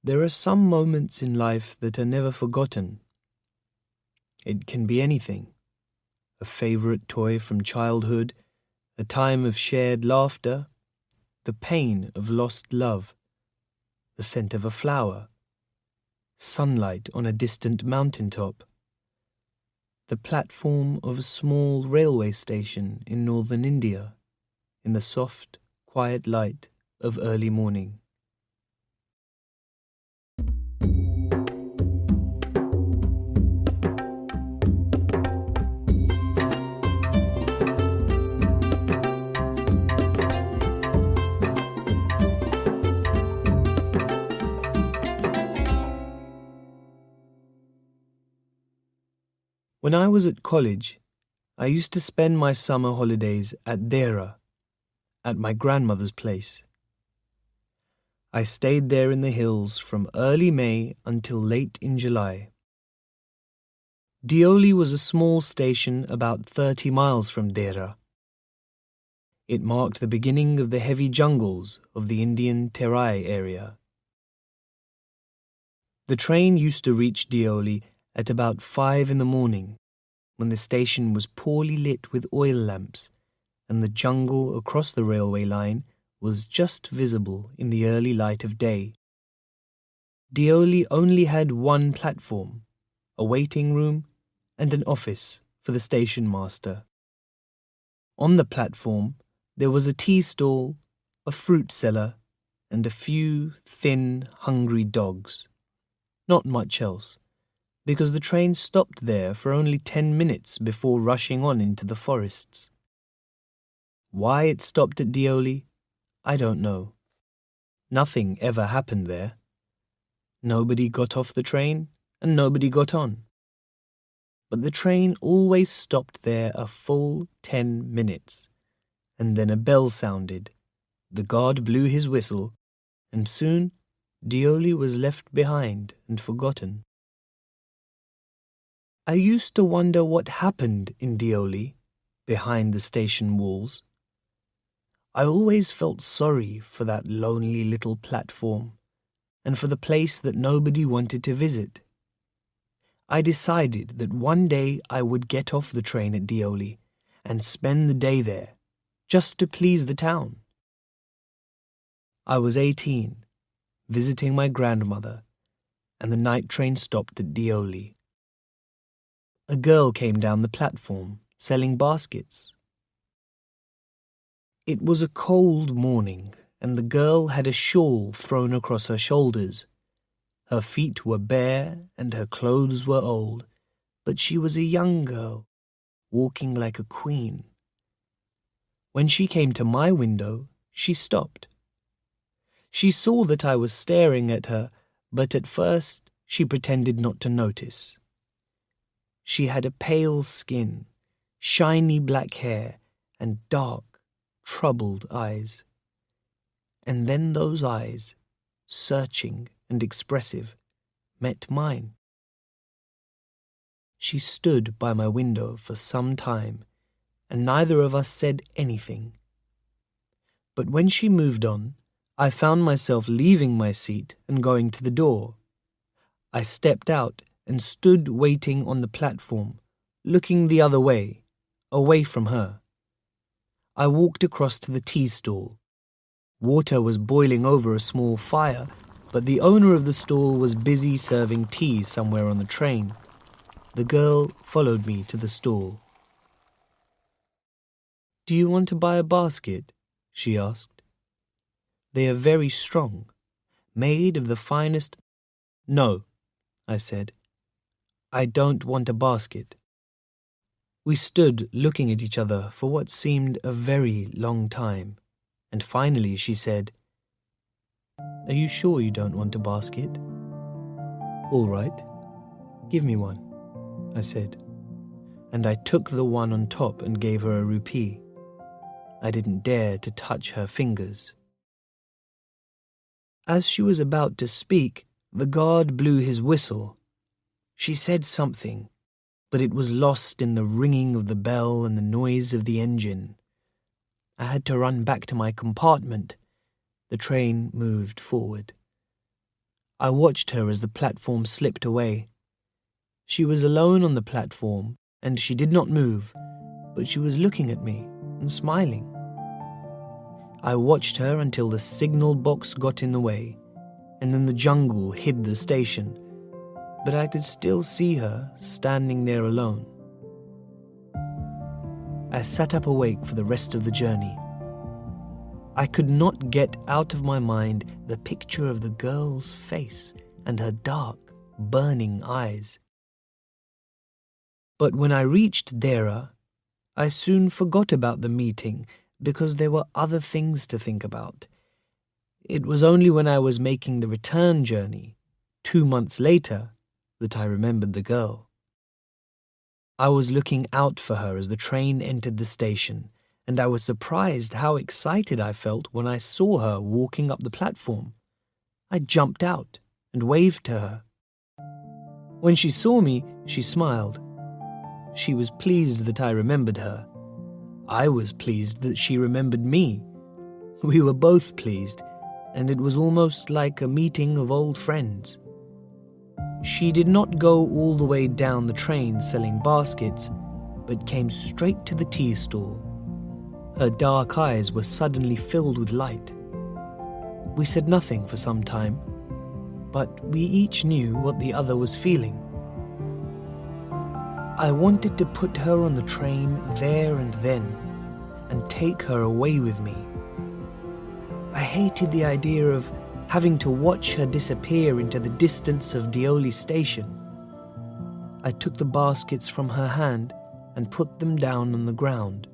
There are some moments in life that are never forgotten. It can be anything. A favorite toy from childhood, a time of shared laughter, the pain of lost love, the scent of a flower, sunlight on a distant mountaintop, the platform of a small railway station in northern India, in the soft, quiet light of early morning. When I was at college, I used to spend my summer holidays at Dera, at my grandmother's place. I stayed there in the hills from early May until late in July. Deoli was a small station about 30 miles from Dera. It marked the beginning of the heavy jungles of the Indian Terai area. The train used to reach Deoli at about 5 in the morning, when the station was poorly lit with oil lamps, and the jungle across the railway line was just visible in the early light of day. Deoli only had one platform, a waiting room, and an office for the station master. On the platform, there was a tea stall, a fruit cellar, and a few thin, hungry dogs. Not much else, because the train stopped there for only 10 minutes before rushing on into the forests. Why it stopped at Deoli, I don't know. Nothing ever happened there. Nobody got off the train, and nobody got on. But the train always stopped there a full 10 minutes, and then a bell sounded, the guard blew his whistle, and soon Deoli was left behind and forgotten. I used to wonder what happened in Deoli, behind the station walls. I always felt sorry for that lonely little platform, and for the place that nobody wanted to visit. I decided that one day I would get off the train at Deoli and spend the day there, just to please the town. I was 18, visiting my grandmother, and the night train stopped at Deoli. A girl came down the platform, selling baskets. It was a cold morning, and the girl had a shawl thrown across her shoulders. Her feet were bare, and her clothes were old, but she was a young girl, walking like a queen. When she came to my window, she stopped. She saw that I was staring at her, but at first she pretended not to notice. She had a pale skin, shiny black hair, and dark, troubled eyes. And then those eyes, searching and expressive, met mine. She stood by my window for some time, and neither of us said anything. But when she moved on, I found myself leaving my seat and going to the door. I stepped out and stood waiting on the platform, looking the other way, away from her. I walked across to the tea stall. Water was boiling over a small fire, but the owner of the stall was busy serving tea somewhere on the train. The girl followed me to the stall. "Do you want to buy a basket?" she asked. "They are very strong, made of the finest—" "No," I said. "I don't want a basket." We stood looking at each other for what seemed a very long time, and finally she said, "Are you sure you don't want a basket?" "All right, give me one," I said, and I took the one on top and gave her a rupee. I didn't dare to touch her fingers. As she was about to speak, the guard blew his whistle. She said something, but it was lost in the ringing of the bell and the noise of the engine. I had to run back to my compartment. The train moved forward. I watched her as the platform slipped away. She was alone on the platform, and she did not move, but she was looking at me and smiling. I watched her until the signal box got in the way, and then the jungle hid the station, but I could still see her standing there alone. I sat up awake for the rest of the journey. I could not get out of my mind the picture of the girl's face and her dark, burning eyes. But when I reached Dera, I soon forgot about the meeting because there were other things to think about. It was only when I was making the return journey, 2 months later, that I remembered the girl. I was looking out for her as the train entered the station, and I was surprised how excited I felt when I saw her walking up the platform. I jumped out and waved to her. When she saw me, she smiled. She was pleased that I remembered her. I was pleased that she remembered me. We were both pleased, and it was almost like a meeting of old friends. She did not go all the way down the train selling baskets, but came straight to the tea stall. Her dark eyes were suddenly filled with light. We said nothing for some time, but we each knew what the other was feeling. I wanted to put her on the train there and then, and take her away with me. I hated the idea of having to watch her disappear into the distance of Deoli station. I took the baskets from her hand and put them down on the ground.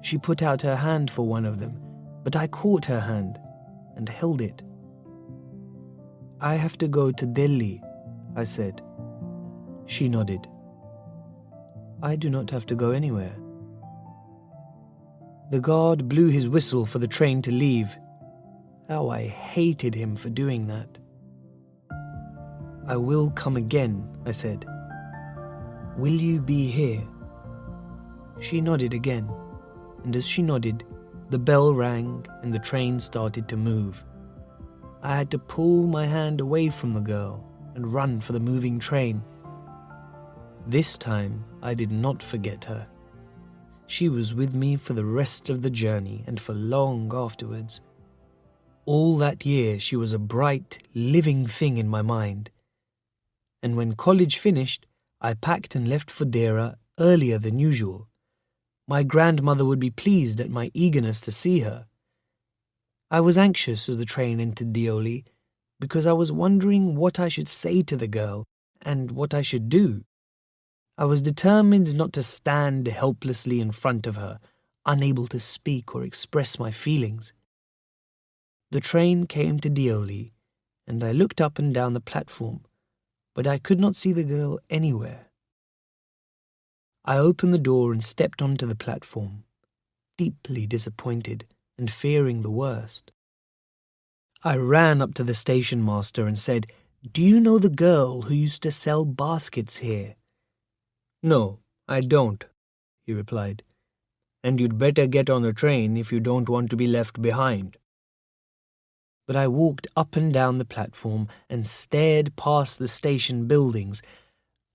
She put out her hand for one of them, but I caught her hand and held it. "I have to go to Delhi," I said. She nodded. "I do not have to go anywhere." The guard blew his whistle for the train to leave. How I hated him for doing that. "I will come again," I said. "Will you be here?" She nodded again, and as she nodded, the bell rang and the train started to move. I had to pull my hand away from the girl and run for the moving train. This time, I did not forget her. She was with me for the rest of the journey and for long afterwards. All that year, she was a bright, living thing in my mind. And when college finished, I packed and left for Dera earlier than usual. My grandmother would be pleased at my eagerness to see her. I was anxious as the train entered Deoli because I was wondering what I should say to the girl and what I should do. I was determined not to stand helplessly in front of her, unable to speak or express my feelings. The train came to Deoli, and I looked up and down the platform, but I could not see the girl anywhere. I opened the door and stepped onto the platform, deeply disappointed and fearing the worst. I ran up to the station master and said, "Do you know the girl who used to sell baskets here?" "No, I don't," he replied. "And you'd better get on the train if you don't want to be left behind." But I walked up and down the platform and stared past the station buildings.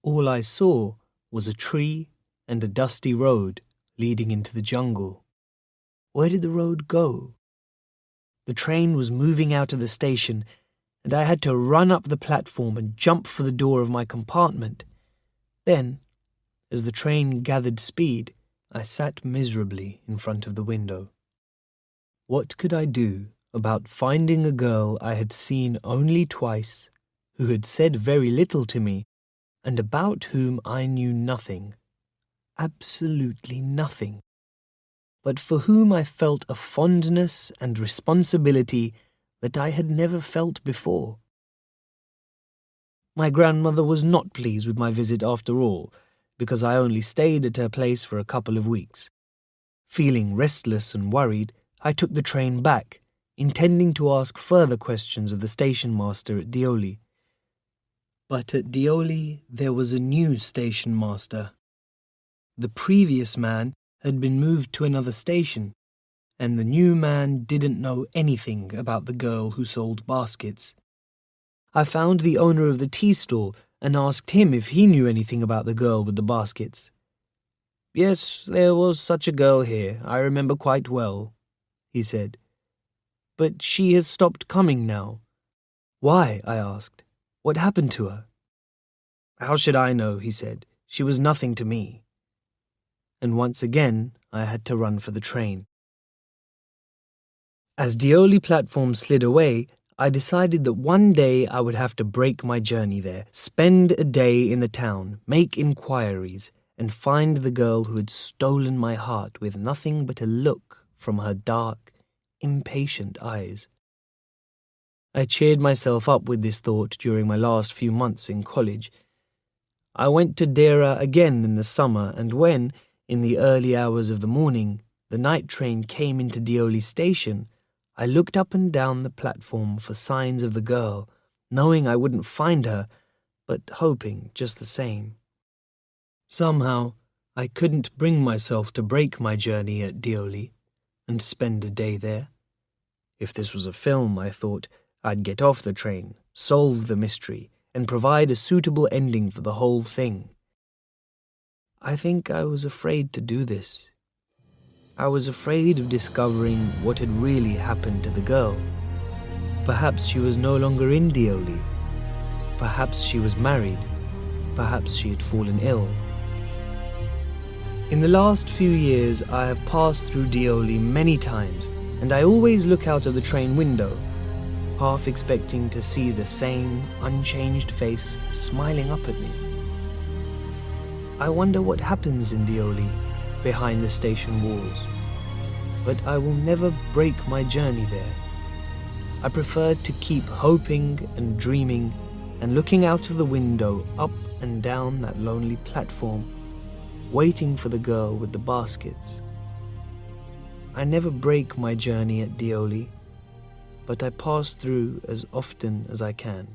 All I saw was a tree and a dusty road leading into the jungle. Where did the road go? The train was moving out of the station, and I had to run up the platform and jump for the door of my compartment. Then, as the train gathered speed, I sat miserably in front of the window. What could I do about finding a girl I had seen only twice, who had said very little to me, and about whom I knew nothing, absolutely nothing, but for whom I felt a fondness and responsibility that I had never felt before? My grandmother was not pleased with my visit after all, because I only stayed at her place for a couple of weeks. Feeling restless and worried, I took the train back, intending to ask further questions of the station master at Deoli. But at Deoli there was a new station master. The previous man had been moved to another station, and the new man didn't know anything about the girl who sold baskets. I found the owner of the tea stall and asked him if he knew anything about the girl with the baskets. "Yes, there was such a girl here, I remember quite well," he said. "But she has stopped coming now." "Why?" I asked. "What happened to her?" "How should I know?" he said. "She was nothing to me." And once again, I had to run for the train. As Deoli platform slid away, I decided that one day I would have to break my journey there, spend a day in the town, make inquiries, and find the girl who had stolen my heart with nothing but a look from her dark, impatient eyes. I cheered myself up with this thought during my last few months in college. I went to Dera again in the summer, and when, in the early hours of the morning, the night train came into Deoli station, I looked up and down the platform for signs of the girl, knowing I wouldn't find her, but hoping just the same. Somehow, I couldn't bring myself to break my journey at Deoli and spend a day there. If this was a film, I thought, I'd get off the train, solve the mystery, and provide a suitable ending for the whole thing. I think I was afraid to do this. I was afraid of discovering what had really happened to the girl. Perhaps she was no longer in Deoli. Perhaps she was married. Perhaps she had fallen ill. In the last few years, I have passed through Deoli many times, and I always look out of the train window, half expecting to see the same unchanged face smiling up at me. I wonder what happens in Deoli, behind the station walls, but I will never break my journey there. I prefer to keep hoping and dreaming and looking out of the window up and down that lonely platform, waiting for the girl with the baskets. I never break my journey at Deoli, but I pass through as often as I can.